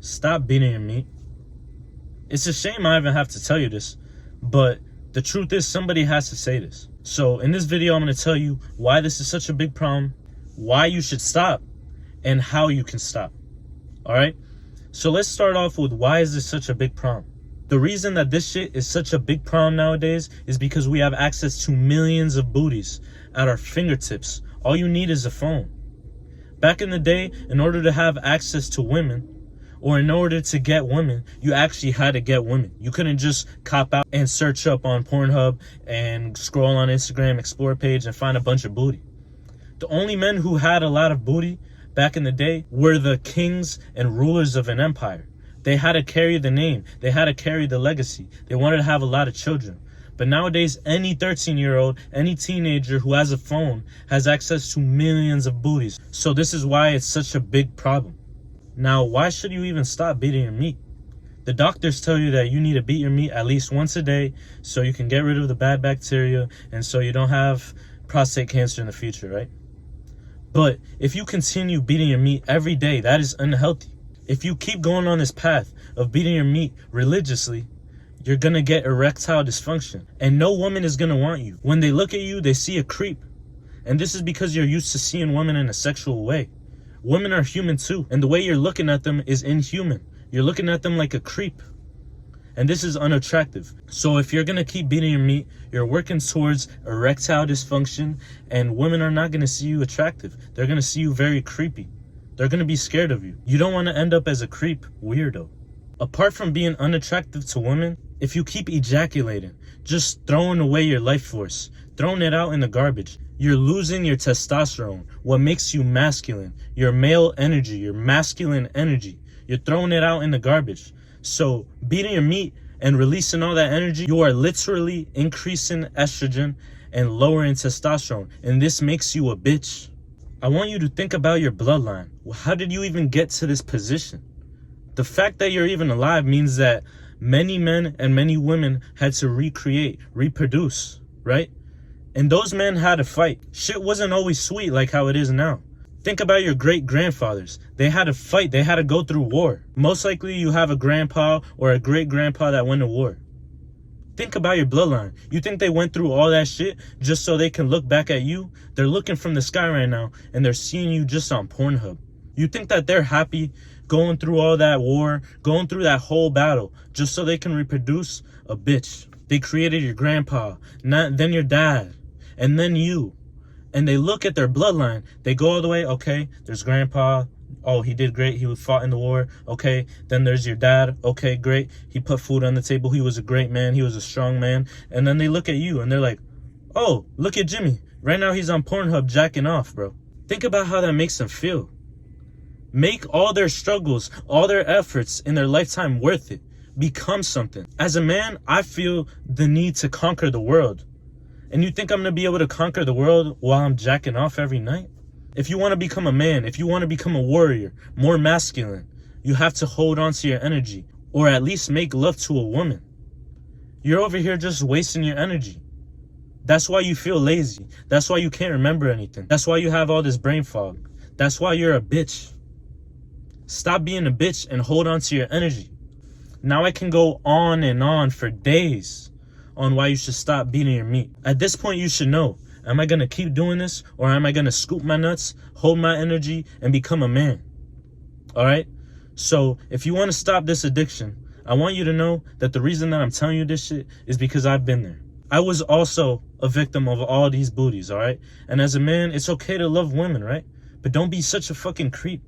Stop beating your meat. It's a shame I even have to tell you this, but the truth is somebody has to say this. So in this video, I'm going to tell you why this is such a big problem, why you should stop, and how you can stop. All right? So let's start off with why is this such a big problem? The reason that this shit is such a big problem nowadays is because we have access to millions of booties at our fingertips. All you need is a phone. Back in the day, in order to have access to women, or in order to get women, you actually had to get women. You couldn't just cop out and search up on Pornhub and scroll on Instagram Explore page and find a bunch of booty. The only men who had a lot of booty back in the day were the kings and rulers of an empire. They had to carry the name. They had to carry the legacy. They wanted to have a lot of children. But nowadays, any 13-year-old, any teenager who has a phone has access to millions of booties. So this is why it's such a big problem. Now, why should you even stop beating your meat? The doctors tell you that you need to beat your meat at least once a day so you can get rid of the bad bacteria and so you don't have prostate cancer in the future, right? But if you continue beating your meat every day, that is unhealthy. If you keep going on this path of beating your meat religiously, you're going to get erectile dysfunction. And no woman is going to want you. When they look at you, they see a creep. And this is because you're used to seeing women in a sexual way. Women are human too. And the way you're looking at them is inhuman. You're looking at them like a creep. And this is unattractive. So if you're going to keep beating your meat, you're working towards erectile dysfunction. And women are not going to see you attractive. They're going to see you very creepy. They're going to be scared of you. You don't want to end up as a creep weirdo. Apart from being unattractive to women, if you keep ejaculating, just throwing away your life force, throwing it out in the garbage, you're losing your testosterone, what makes you masculine, your male energy, your masculine energy. You're throwing it out in the garbage. So beating your meat and releasing all that energy, you are literally increasing estrogen and lowering testosterone. And this makes you a bitch. I want you to think about your bloodline. How did you even get to this position? The fact that you're even alive means that many men and many women had to recreate, reproduce, right? And those men had to fight. Shit wasn't always sweet like how it is now. Think about your great-grandfathers. They had to fight. They had to go through war. Most likely you have a grandpa or a great-grandpa that went to war. Think about your bloodline. You think they went through all that shit just so they can look back at you? They're looking from the sky right now and they're seeing you just on Pornhub. You think that they're happy going through all that war, going through that whole battle just so they can reproduce? A bitch. They created your grandpa, then your dad, and then you. And they look at their bloodline. They go all the way, okay, there's grandpa. Oh, he did great. He fought in the war. Okay, then there's your dad. Okay, great. He put food on the table. He was a great man. He was a strong man. And then they look at you and they're like, oh, look at Jimmy. Right now he's on Pornhub jacking off, bro. Think about how that makes them feel. Make all their struggles, all their efforts in their lifetime worth it. Become something. As a man, I feel the need to conquer the world. And you think I'm going to be able to conquer the world while I'm jacking off every night? If you want to become a man, if you want to become a warrior, more masculine, you have to hold on to your energy, or at least make love to a woman. You're over here just wasting your energy. That's why you feel lazy. That's why you can't remember anything. That's why you have all this brain fog. That's why you're a bitch. Stop being a bitch and hold on to your energy. Now I can go on and on for days on why you should stop beating your meat. At this point, you should know. Am I going to keep doing this, or am I going to scoop my nuts, hold my energy, and become a man? All right? So if you want to stop this addiction, I want you to know that the reason that I'm telling you this shit is because I've been there. I was also a victim of all these booties, all right? And as a man, it's okay to love women, right? But don't be such a fucking creep.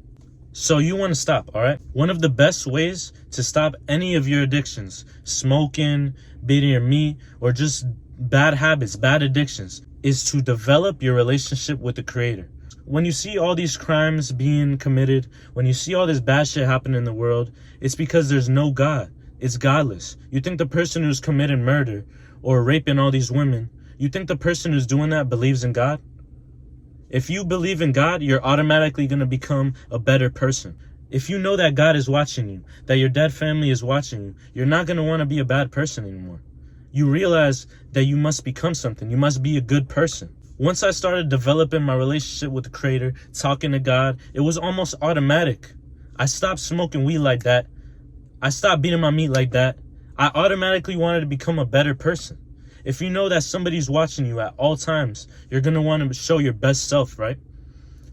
So you want to stop, all right? One of the best ways to stop any of your addictions, smoking, beating your meat, or just bad habits, bad addictions, is to develop your relationship with the Creator. When you see all these crimes being committed, when you see all this bad shit happening in the world, it's because there's no God. It's godless. You think the person who's committing murder or raping all these women, you think the person who's doing that believes in God? If you believe in God, you're automatically going to become a better person. If you know that God is watching you, that your dead family is watching you, you're not going to want to be a bad person anymore. You realize that you must become something. You must be a good person. Once I started developing my relationship with the Creator, talking to God, it was almost automatic. I stopped smoking weed like that. I stopped beating my meat like that. I automatically wanted to become a better person. If you know that somebody's watching you at all times, you're going to want to show your best self, right?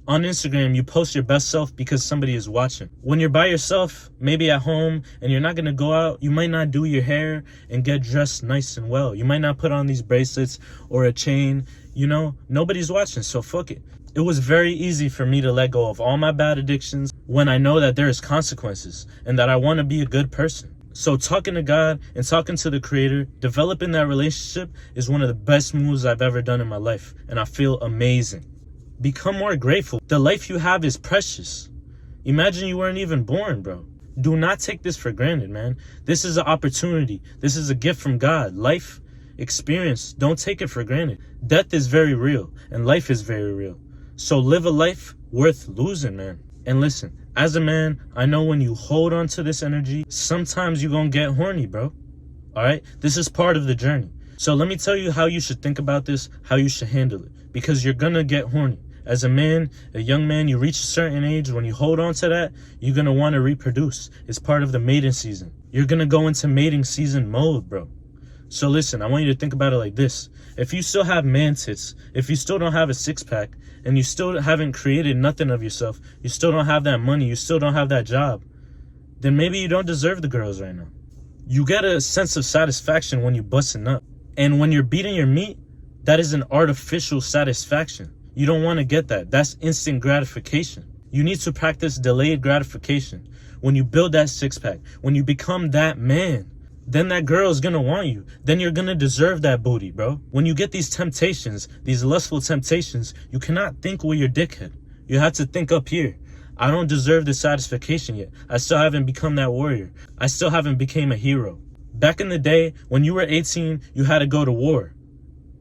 On Instagram, you post your best self because somebody is watching. When you're by yourself, maybe at home, and you're not going to go out, you might not do your hair and get dressed nice and well. You might not put on these bracelets or a chain. You know, nobody's watching, so fuck it. It was very easy for me to let go of all my bad addictions when I know that there is consequences and that I want to be a good person. So talking to God and talking to the Creator, developing that relationship is one of the best moves I've ever done in my life. And I feel amazing. Become more grateful. The life you have is precious. Imagine you weren't even born, bro. Do not take this for granted, man. This is an opportunity. This is a gift from God. Life, experience, don't take it for granted. Death is very real and life is very real. So live a life worth losing, man. And listen, as a man, I know when you hold on to this energy, sometimes you're going to get horny, bro. All right? This is part of the journey. So let me tell you how you should think about this, how you should handle it, because you're going to get horny. As a man, a young man, you reach a certain age. When you hold on to that, you're going to want to reproduce. It's part of the mating season. You're going to go into mating season mode, bro. So listen, I want you to think about it like this. If you still have man tits, if you still don't have a six-pack, and you still haven't created nothing of yourself, you still don't have that money, you still don't have that job, then maybe you don't deserve the girls right now. You get a sense of satisfaction when you're busting up. And when you're beating your meat, that is an artificial satisfaction. You don't want to get that. That's instant gratification. You need to practice delayed gratification. When you build that six-pack, when you become that man, then that girl is going to want you. Then you're going to deserve that booty, bro. When you get these temptations, these lustful temptations, you cannot think with your dickhead. You have to think up here. I don't deserve the satisfaction yet. I still haven't become that warrior. I still haven't became a hero. Back in the day, when you were 18, you had to go to war.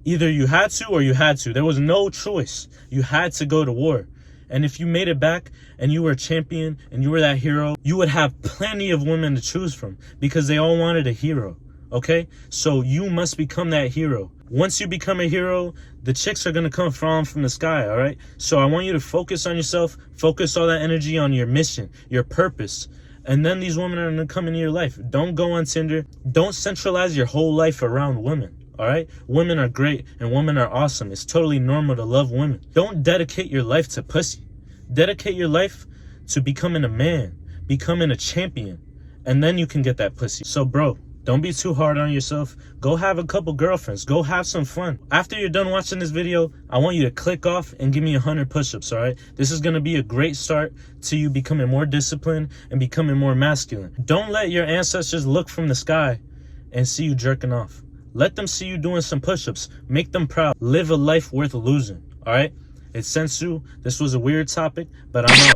Either you had to or you had to. There was no choice. You had to go to war. And if you made it back and you were a champion and you were that hero, you would have plenty of women to choose from because they all wanted a hero. Okay? So you must become that hero. Once you become a hero, the chicks are going to come from the sky. All right? So I want you to focus on yourself. Focus all that energy on your mission, your purpose. And then these women are going to come into your life. Don't go on Tinder. Don't centralize your whole life around women. All right? Women are great and women are awesome. It's totally normal to love women. Don't dedicate your life to pussy. Dedicate your life to becoming a man, becoming a champion, and then you can get that pussy. So, bro, don't be too hard on yourself. Go have a couple girlfriends. Go have some fun. After you're done watching this video, I want you to click off and give me 100 push-ups, all right? This is going to be a great start to you becoming more disciplined and becoming more masculine. Don't let your ancestors look from the sky and see you jerking off. Let them see you doing some push-ups. Make them proud. Live a life worth losing, all right? It's Sensu. This was a weird topic, but I'm out.